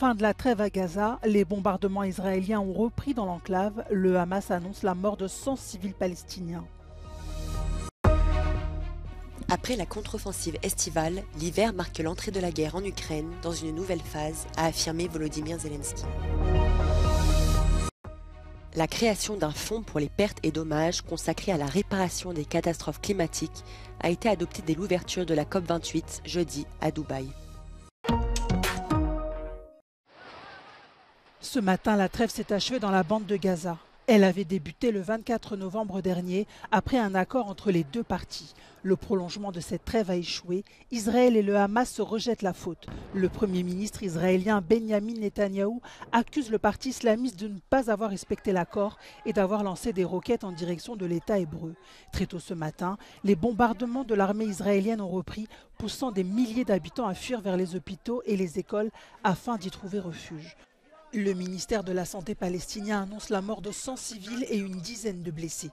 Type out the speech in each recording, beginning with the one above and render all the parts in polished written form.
Fin de la trêve à Gaza, les bombardements israéliens ont repris dans l'enclave. Le Hamas annonce la mort de 100 civils palestiniens. Après la contre-offensive estivale, l'hiver marque l'entrée de la guerre en Ukraine dans une nouvelle phase, a affirmé Volodymyr Zelensky. La création d'un fonds pour les pertes et dommages consacré à la réparation des catastrophes climatiques a été adoptée dès l'ouverture de la COP28 jeudi à Dubaï. Ce matin, la trêve s'est achevée dans la bande de Gaza. Elle avait débuté le 24 novembre dernier après un accord entre les deux parties. Le prolongement de cette trêve a échoué. Israël et le Hamas se rejettent la faute. Le Premier ministre israélien Benjamin Netanyahou accuse le parti islamiste de ne pas avoir respecté l'accord et d'avoir lancé des roquettes en direction de l'État hébreu. Très tôt ce matin, les bombardements de l'armée israélienne ont repris, poussant des milliers d'habitants à fuir vers les hôpitaux et les écoles afin d'y trouver refuge. Le ministère de la Santé palestinien annonce la mort de 100 civils et une dizaine de blessés.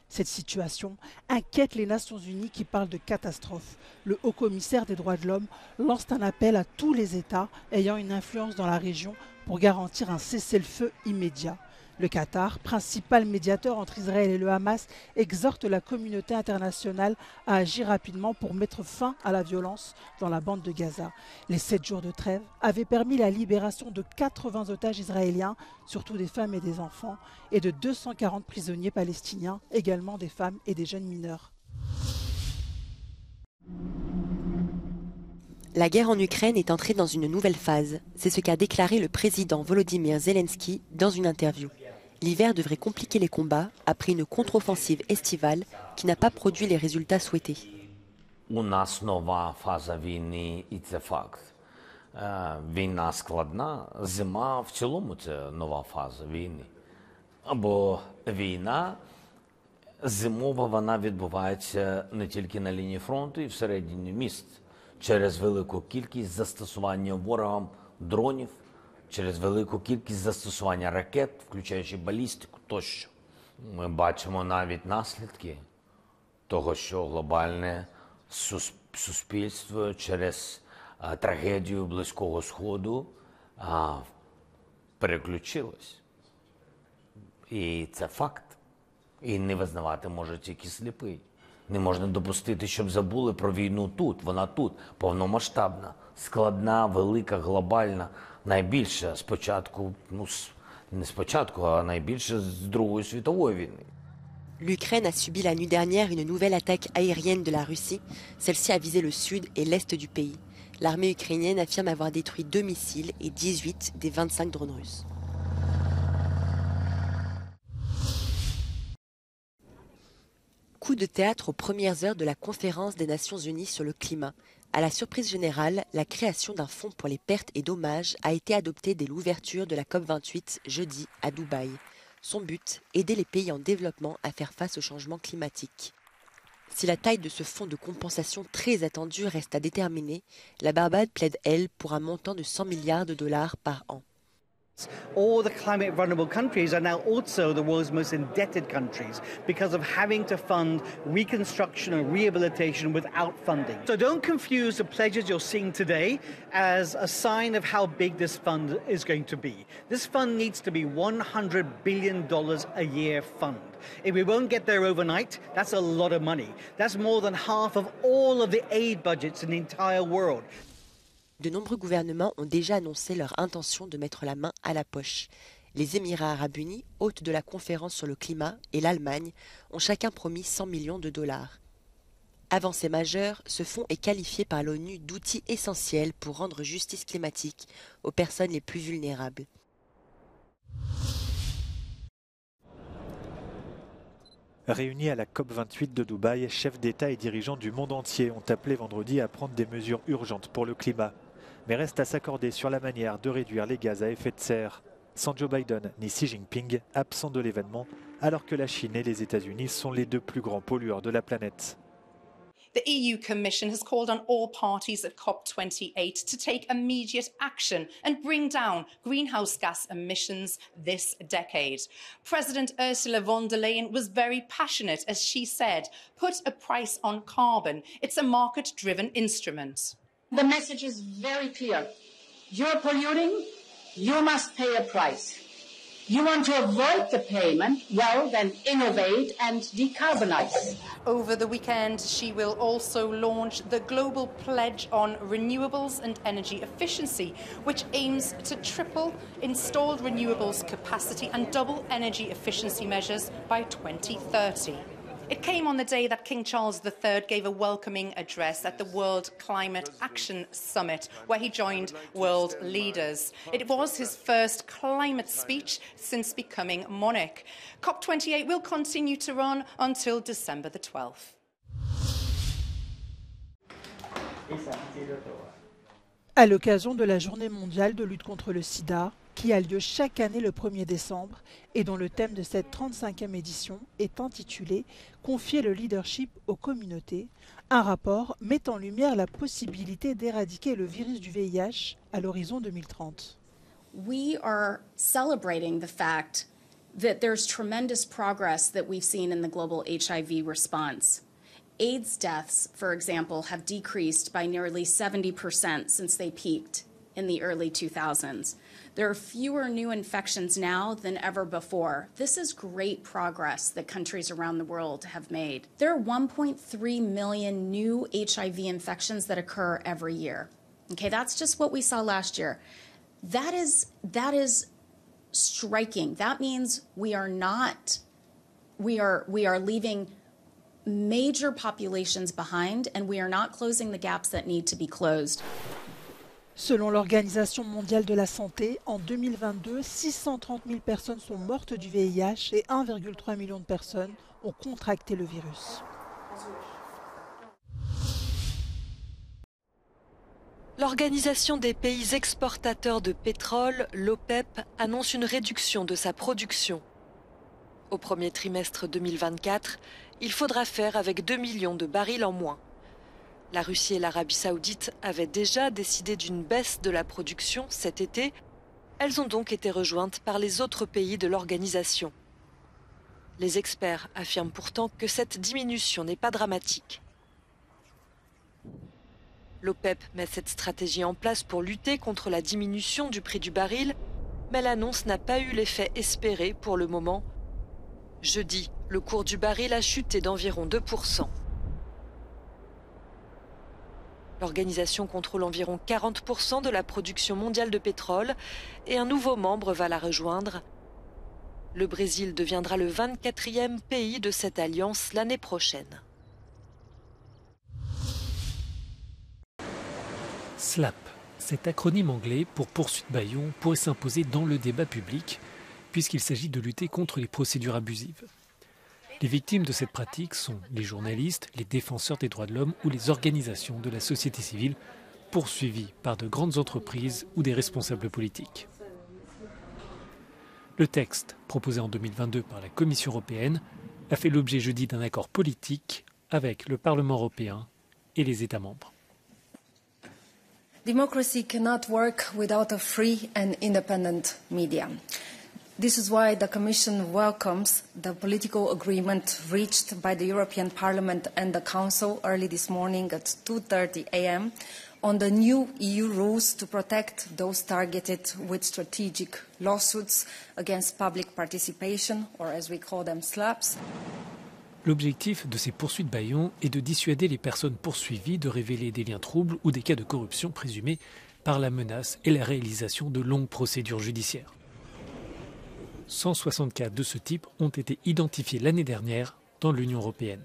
Cette situation inquiète les Nations Unies qui parlent de catastrophe. Le haut-commissaire des droits de l'homme lance un appel à tous les États ayant une influence dans la région pour garantir un cessez-le-feu immédiat. Le Qatar, principal médiateur entre Israël et le Hamas, exhorte la communauté internationale à agir rapidement pour mettre fin à la violence dans la bande de Gaza. Les 7 jours de trêve avaient permis la libération de 80 otages israéliens, surtout des femmes et des enfants, et de 240 prisonniers palestiniens, également des femmes et des jeunes mineurs. La guerre en Ukraine est entrée dans une nouvelle phase. C'est ce qu'a déclaré le président Volodymyr Zelensky dans une interview. L'hiver devrait compliquer les combats après une contre-offensive estivale qui n'a pas produit les résultats souhaités. У нас нова фаза війни, і це факт. Війна складна, зима в цілому це нова фаза війни. Або війна зимова, вона відбувається не тільки на лінії фронту і всередині міст. Через велику кількість застосування ворогом дронів, через велику кількість застосування ракет, включаючи балістику тощо. Ми бачимо навіть наслідки того, що глобальне суспільство через трагедію Близького Сходу переключилось. І це факт. І не визнавати може тільки сліпий. Не можна допустити, щоб забули про війну тут. Вона тут, повномасштабна, складна, велика, глобальна, найбільша спочатку, не спочатку, а найбільша з Другої світової війни. L'Ukraine a subi la nuit dernière une nouvelle attaque aérienne de la Russie. Celle-ci a visé le sud et l'est du pays. L'armée ukrainienne affirme avoir détruit 2 missiles et 18 des 25 drones russes. Coup de théâtre aux premières heures de la conférence des Nations Unies sur le climat. À la surprise générale, la création d'un fonds pour les pertes et dommages a été adoptée dès l'ouverture de la COP28 jeudi à Dubaï. Son but, aider les pays en développement à faire face au changement climatique. Si la taille de ce fonds de compensation très attendu reste à déterminer, la Barbade plaide, elle, pour un montant de 100 milliards de dollars par an. All the climate vulnerable countries are now also the world's most indebted countries because of having to fund reconstruction and rehabilitation without funding. So don't confuse the pledges you're seeing today as a sign of how big this fund is going to be. This fund needs to be $100 billion a year fund. If we won't get there overnight, that's a lot of money. That's more than half of all of the aid budgets in the entire world. De nombreux gouvernements ont déjà annoncé leur intention de mettre la main à la poche. Les Émirats arabes unis, hôtes de la conférence sur le climat, et l'Allemagne ont chacun promis 100 millions de dollars. Avancée majeure, ce fonds est qualifié par l'ONU d'outil essentiel pour rendre justice climatique aux personnes les plus vulnérables. Réunis à la COP28 de Dubaï, chefs d'État et dirigeants du monde entier ont appelé vendredi à prendre des mesures urgentes pour le climat. Mais reste à s'accorder sur la manière de réduire les gaz à effet de serre. Sans Joe Biden ni Xi Jinping, absents de l'événement, alors que la Chine et les États-Unis sont les deux plus grands pollueurs de la planète. The EU Commission has called on all parties at COP28 to take immediate action and bring down greenhouse gas emissions this decade. President Ursula von der Leyen was very passionate as she said, put a price on carbon. It's a market-driven instrument. The message is very clear. you're polluting, you must pay a price. You want to avoid the payment, well, then innovate and decarbonize. Over the weekend, she will also launch the Global Pledge on Renewables and Energy Efficiency, which aims to triple installed renewables capacity and double energy efficiency measures by 2030. It came on the day that King Charles III gave a welcoming address at the World Climate Action Summit, where he joined world leaders. It was his first climate speech since becoming monarch. COP28 will continue to run until December the 12th. À l'occasion de la Journée mondiale de lutte contre le sida, qui a lieu chaque année le 1er décembre et dont le thème de cette 35e édition est intitulé « Confier le leadership aux communautés », un rapport met en lumière la possibilité d'éradiquer le virus du VIH à l'horizon 2030. We are celebrating the fact that there's tremendous progress that we've seen in the global HIV response. AIDS deaths, for example, have decreased by nearly 70% since they peaked in the early 2000s. There are fewer new infections now than ever before. This is great progress that countries around the world have made. There are 1.3 million new HIV infections that occur every year. Okay, that's just what we saw last year. That is striking. That means we are leaving major populations behind, and we are not closing the gaps that need to be closed. Selon l'Organisation mondiale de la santé, en 2022, 630 000 personnes sont mortes du VIH et 1,3 million de personnes ont contracté le virus. L'Organisation des pays exportateurs de pétrole, l'OPEP, annonce une réduction de sa production. Au premier trimestre 2024, il faudra faire avec 2 millions de barils en moins. La Russie et l'Arabie saoudite avaient déjà décidé d'une baisse de la production cet été. Elles ont donc été rejointes par les autres pays de l'organisation. Les experts affirment pourtant que cette diminution n'est pas dramatique. L'OPEP met cette stratégie en place pour lutter contre la diminution du prix du baril, mais l'annonce n'a pas eu l'effet espéré pour le moment. Jeudi, le cours du baril a chuté d'environ 2%. L'organisation contrôle environ 40% de la production mondiale de pétrole et un nouveau membre va la rejoindre. Le Brésil deviendra le 24e pays de cette alliance l'année prochaine. SLAP, cet acronyme anglais pour poursuite bâillon, pourrait s'imposer dans le débat public puisqu'il s'agit de lutter contre les procédures abusives. Les victimes de cette pratique sont les journalistes, les défenseurs des droits de l'homme ou les organisations de la société civile poursuivies par de grandes entreprises ou des responsables politiques. Le texte, proposé en 2022 par la Commission européenne, a fait l'objet jeudi d'un accord politique avec le Parlement européen et les États membres. Democracy cannot work without a free and independent media. This is why the Commission welcomes the political agreement reached by the European Parliament and the Council early this morning at 2:30 a.m. on the new EU rules to protect those targeted with strategic lawsuits against public participation, or as we call them, SLAPs. L'objectif de ces poursuites bâillons est de dissuader les personnes poursuivies de révéler des liens troubles ou des cas de corruption présumés par la menace et la réalisation de longues procédures judiciaires. 160 cas de ce type ont été identifiés l'année dernière dans l'Union européenne.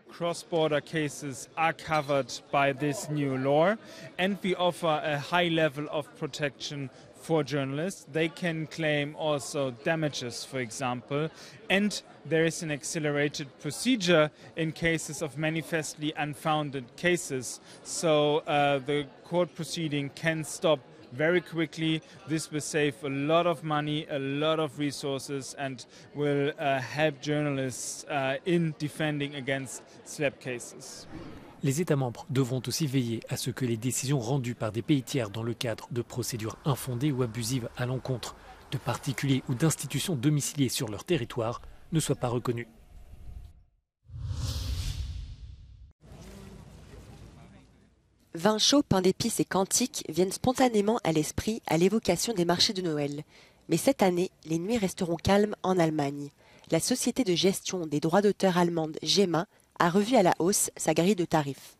Cross-border cases are covered by this new law, and we offer a high level of protection for journalists. They can claim also damages, for example, and there is an accelerated procedure in cases of manifestly unfounded cases. So the court proceeding can stop very quickly. This will save a lot of money, a lot of resources, and will help journalists in defending against SLAP cases. Les États membres devront aussi veiller à ce que les décisions rendues par des pays tiers dans le cadre de procédures infondées ou abusives à l'encontre de particuliers ou d'institutions domiciliées sur leur territoire ne soient pas reconnues. Vins chauds, pain d'épices et cantiques viennent spontanément à l'esprit à l'évocation des marchés de Noël. Mais cette année, les nuits resteront calmes en Allemagne. La société de gestion des droits d'auteur allemande GEMA a revu à la hausse sa grille de tarifs.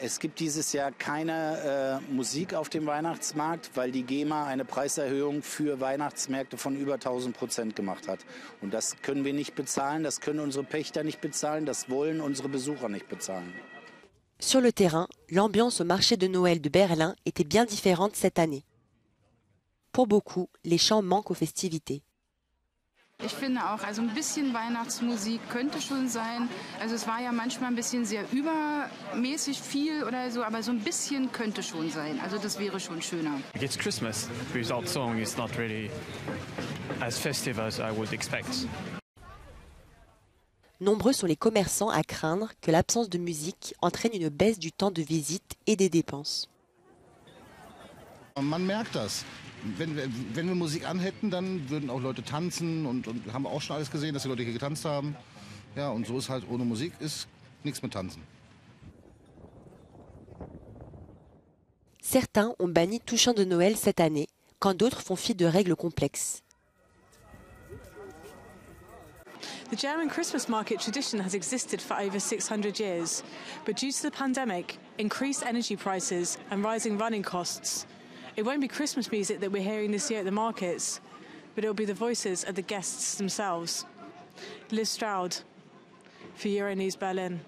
Es gibt dieses Jahr keine Musik auf dem Weihnachtsmarkt, weil die GEMA eine Preiserhöhung für Weihnachtsmärkte von über 1000% gemacht hat. Und das können wir nicht bezahlen, das können unsere Pächter nicht bezahlen, das wollen unsere Besucher nicht bezahlen. Sur le terrain, l'ambiance au marché de Noël de Berlin était bien différente cette année. Pour beaucoup, les chants manquent aux festivités. Ich finde auch, also ein bisschen Weihnachtsmusik könnte schon sein. Also es war ja manchmal ein bisschen sehr übermäßig viel oder so, aber so ein bisschen könnte schon sein. Also das wäre schon schöner. It's Christmas, without song is not really as festive as I would expect. Nombreux sont les commerçants à craindre que l'absence de musique entraîne une baisse du temps de visite et des dépenses. Man merkt das. Wenn wir Musik anhätten, dann würden auch Leute tanzen und haben auch schon alles gesehen, dass die Leute hier getanzt haben. Ja, und so ist halt ohne Musik ist nichts mit Tanzen. Certains ont banni tout chant de Noël cette année, quand d'autres font fi de règles complexes. The German Christmas market tradition has existed for over 600 years, but due to the pandemic, increased energy prices and rising running costs, it won't be Christmas music that we're hearing this year at the markets, but it'll be the voices of the guests themselves. Liz Stroud for Euronews Berlin.